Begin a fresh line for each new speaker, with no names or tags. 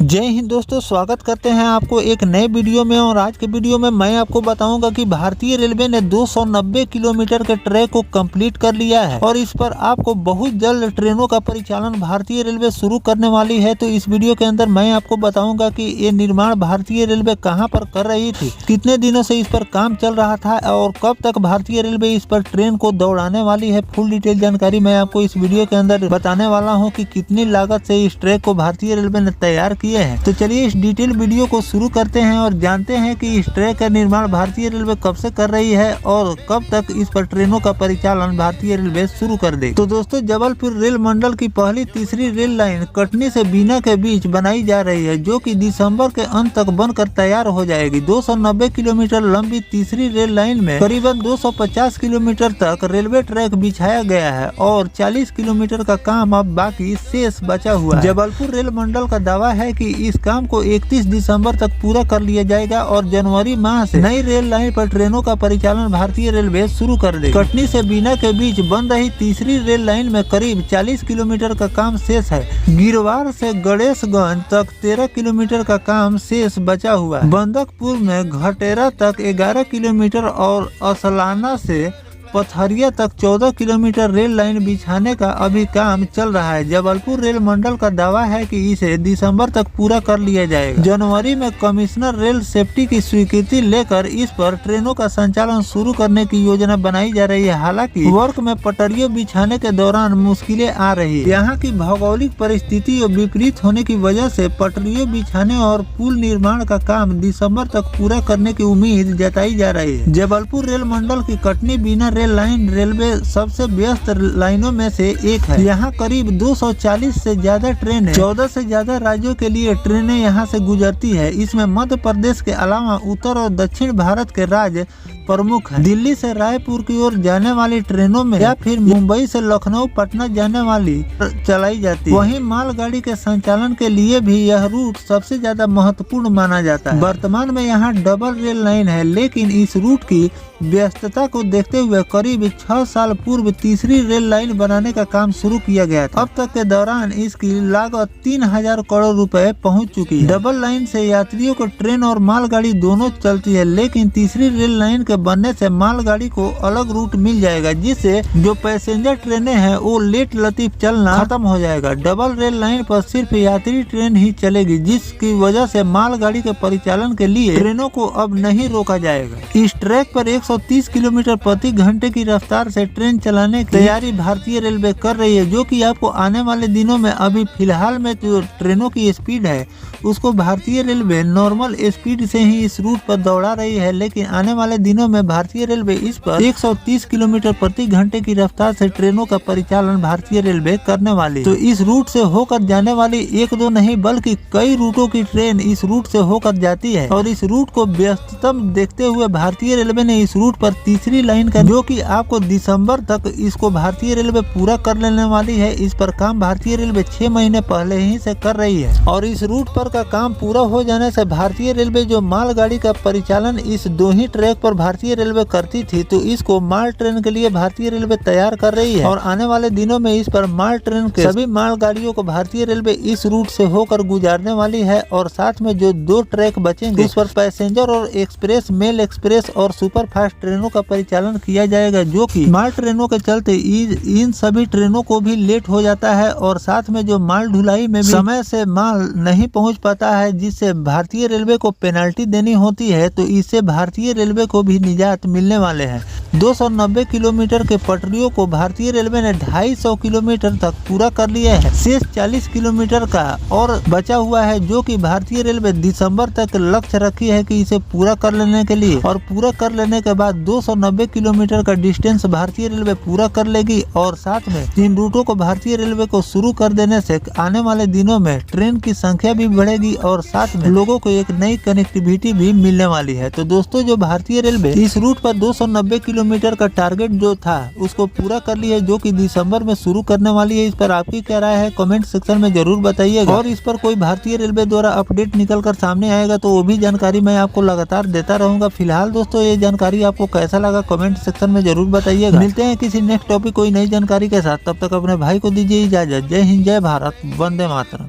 जय हिंद दोस्तों, स्वागत करते हैं आपको एक नए वीडियो में। और आज के वीडियो में मैं आपको बताऊंगा कि भारतीय रेलवे ने 290 किलोमीटर के ट्रैक को कंप्लीट कर लिया है और इस पर आपको बहुत जल्द ट्रेनों का परिचालन भारतीय रेलवे शुरू करने वाली है। तो इस वीडियो के अंदर मैं आपको बताऊंगा कि ये निर्माण भारतीय रेलवे कहां पर कर रही थी, कितने दिनों से इस पर काम चल रहा था और कब तक भारतीय रेलवे इस पर ट्रेन को दौड़ाने वाली है। फुल डिटेल जानकारी मैं आपको इस वीडियो के अंदर बताने वाला हूँ कि कितनी लागत से इस ट्रैक को भारतीय रेलवे ने तैयार किए हैं। तो चलिए इस डिटेल वीडियो को शुरू करते हैं और जानते हैं कि इस ट्रैक का निर्माण भारतीय रेलवे कब से कर रही है और कब तक इस पर ट्रेनों का परिचालन भारतीय रेलवे शुरू कर देगी। तो दोस्तों, जबलपुर रेल मंडल की पहली तीसरी रेल लाइन कटनी से बीना के बीच बनाई जा रही है, जो कि दिसंबर के अंत तक बनकर तैयार हो जाएगी। 290 किलोमीटर लंबी तीसरी रेल लाइन में करीबन 250 किलोमीटर तक रेलवे ट्रैक बिछाया गया है और 40 किलोमीटर का काम अब बाकी शेष बचा हुआ है। जबलपुर रेल मंडल का दावा है कि इस काम को 31 दिसंबर तक पूरा कर लिया जाएगा और जनवरी माह से नई रेल लाइन पर ट्रेनों का परिचालन भारतीय रेलवे शुरू कर देगी। कटनी से बीना के बीच बन रही तीसरी रेल लाइन में करीब 40 किलोमीटर का काम शेष है। गिरवार से गणेशगंज तक 13 किलोमीटर का काम शेष बचा हुआ है। बंदकपुर में घटेरा तक 11 किलोमीटर और असलाना से पथरिया तक 14 किलोमीटर रेल लाइन बिछाने का अभी काम चल रहा है। जबलपुर रेल मंडल का दावा है कि इसे दिसंबर तक पूरा कर लिया जाएगा। जनवरी में कमिश्नर रेल सेफ्टी की स्वीकृति लेकर इस पर ट्रेनों का संचालन शुरू करने की योजना बनाई जा रही है। हालांकि वर्क में पटरियों बिछाने के दौरान मुश्किलें आ रही है। यहाँ की भौगोलिक परिस्थिति विपरीत होने की वजह से पटरियों बिछाने और पुल निर्माण का काम दिसंबर तक पूरा करने की उम्मीद जताई जा रही है। जबलपुर रेल मंडल की कटनी बीना रेल लाइन रेलवे सबसे व्यस्त लाइनों में से एक है। यहाँ करीब 240 से ज्यादा ट्रेनें 14 से ज्यादा राज्यों के लिए ट्रेनें यहाँ से गुजरती है। इसमें मध्य प्रदेश के अलावा उत्तर और दक्षिण भारत के राज्य प्रमुख है। दिल्ली से रायपुर की ओर जाने वाली ट्रेनों में या फिर मुंबई से लखनऊ पटना जाने वाली चलाई जाती है। वहीं मालगाड़ी के संचालन के लिए भी यह रूट सबसे ज्यादा महत्वपूर्ण माना जाता है। वर्तमान में यहाँ डबल रेल लाइन है, लेकिन इस रूट की व्यस्तता को देखते हुए करीब 6 साल पूर्व तीसरी रेल लाइन बनाने का काम शुरू किया गया था। अब तक के दौरान इसकी लागत 3000 करोड़ रुपए पहुंच चुकी है। डबल लाइन से यात्रियों को ट्रेन और मालगाड़ी दोनों चलती है, लेकिन तीसरी रेल लाइन के बनने से मालगाड़ी को अलग रूट मिल जाएगा, जिससे जो पैसेंजर ट्रेनें हैं वो लेट लतीफ चलना खत्म हो जाएगा। डबल रेल लाइन पर सिर्फ यात्री ट्रेन ही चलेगी, जिसकी वजह से मालगाड़ी के परिचालन के लिए ट्रेनों को अब नहीं रोका जाएगा। इस ट्रैक पर 130 किलोमीटर प्रति घंटे की रफ्तार से ट्रेन चलाने की तैयारी भारतीय रेलवे कर रही है, जो कि आपको आने वाले दिनों में अभी फिलहाल में जो ट्रेनों की स्पीड है उसको भारतीय रेलवे नॉर्मल स्पीड से ही इस रूट पर दौड़ा रही है, लेकिन आने वाले दिनों में भारतीय रेलवे इस पर 130 किलोमीटर प्रति घंटे की रफ्तार से ट्रेनों का परिचालन भारतीय रेलवे करने वाली है। तो इस रूट से होकर जाने वाली एक दो नहीं बल्कि कई रूटों की ट्रेन इस रूट से होकर जाती है और इस रूट को व्यस्ततम देखते हुए भारतीय रेलवे ने इस रूट पर तीसरी लाइन का, जो कि आपको दिसंबर तक इसको भारतीय रेलवे पूरा कर लेने वाली है। इस पर काम भारतीय रेलवे 6 महीने पहले ही से कर रही है और इस रूट पर का काम पूरा हो जाने से भारतीय रेलवे जो मालगाड़ी का परिचालन इस दो ही ट्रैक पर भारतीय रेलवे करती थी, तो इसको माल ट्रेन के लिए भारतीय रेलवे तैयार कर रही है और आने वाले दिनों में इस पर माल ट्रेन के सभी मालगाड़ियों को भारतीय रेलवे इस रूट से होकर गुजारने वाली है। और साथ में जो 2 ट्रैक बचेंगे उस पर पैसेंजर और एक्सप्रेस, मेल एक्सप्रेस और सुपर फास्ट ट्रेनों का परिचालन किया जाएगा, जो कि माल ट्रेनों के चलते इन सभी ट्रेनों को भी लेट हो जाता है और साथ में जो माल ढुलाई में भी समय से माल नहीं पहुंच पाता है, जिससे भारतीय रेलवे को पेनल्टी देनी होती है। तो इससे भारतीय रेलवे को भी निजात मिलने वाले हैं। 290 किलोमीटर के पटरियों को भारतीय रेलवे ने 250 किलोमीटर तक पूरा कर लिया है। शेष 40 किलोमीटर का और बचा हुआ है, जो कि भारतीय रेलवे दिसंबर तक लक्ष्य रखी है कि इसे पूरा कर लेने के लिए, और पूरा कर लेने के बाद 290 किलोमीटर का डिस्टेंस भारतीय रेलवे पूरा कर लेगी। और साथ में इन रूटों को भारतीय रेलवे को शुरू कर देने से आने वाले दिनों में ट्रेन की संख्या भी बढ़ेगी और साथ में लोगों को एक नई कनेक्टिविटी भी मिलने वाली है। तो दोस्तों, जो भारतीय रेलवे इस रूट पर 290 किलोमीटर का टारगेट जो था उसको पूरा कर लिया है, जो कि दिसंबर में शुरू करने वाली है। इस पर आपकी क्या राय है कमेंट सेक्शन में जरूर बताइएगा और इस पर कोई भारतीय रेलवे द्वारा अपडेट निकल कर सामने आएगा तो वो भी जानकारी मैं आपको लगातार देता रहूंगा। फिलहाल दोस्तों, ये जानकारी आपको कैसा लगा कमेंट सेक्शन में जरूर बताइएगा। मिलते हैं किसी नेक्स्ट टॉपिक कोई नई जानकारी के साथ, तब तक अपने भाई को दीजिए इजाजत। जय हिंद, जय भारत, वंदे मातरम।